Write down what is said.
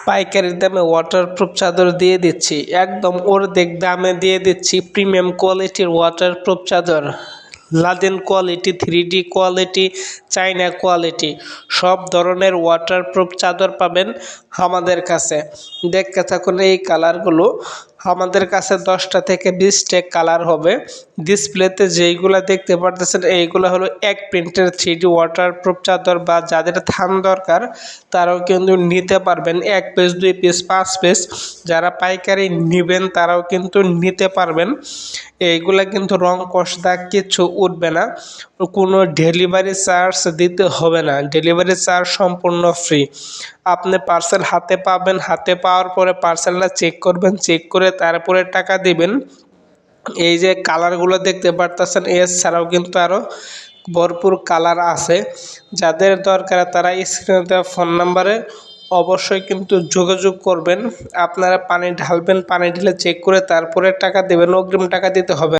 পাইকারি দামে ওয়াটারপ্রুফ চাদর দিয়ে দিচ্ছি, একদম অর্ধেক দামে দিয়ে দিচ্ছি। প্রিমিয়াম কোয়ালিটির ওয়াটারপ্রুফ চাদর, লাদেন কোয়ালিটি, 3D কোয়ালিটি, চাইনা কোয়ালিটি, সব ধরনের ওয়াটারপ্রুফ চাদর পাবেন আমাদের কাছে। দেখতে থাকুন এই কালারগুলো। আমাদের কাছে 10টা থেকে 20টা কালার হবে। ডিসপ্লেতে যেইগুলো দেখতে পারতেছেন এইগুলো হলো এক প্রিন্টের 3D ওয়াটারপ্রুফ চাদর, বা যাদের থান দরকার তারাও কিন্তু নিতে পারবেন। 1 পিস 2 পিস 5 পিস যারা পাইকারি নেবেন তারাও কিন্তু নিতে পারবেন। এইগুলা কিন্তু রং কষ দাগ কিছু উঠবে না, কোনো ডেলিভারি চার্জ দিতে হবে না, ডেলিভারি চার্জ সম্পূর্ণ ফ্রি। আপনি পার্সেল হাতে পাবেন, হাতে পাওয়ার পরে পার্সেলটা চেক করবেন, চেক করে তারপরে টাকা দিবেন। এই যে কালারগুলো দেখতে পারতেছেন, এছাড়াও কিন্তু আরও ভরপুর কালার আছে। যাদের দরকার তারা স্ক্রিনে দেওয়া ফোন নাম্বারে অবশ্যই কিন্তু যোগাযোগ করবেন। আপনারা পানি ঢালবেন, পানি ঢেলে চেক করে তারপরে টাকা দেবেন, অগ্রিম টাকা দিতে হবে।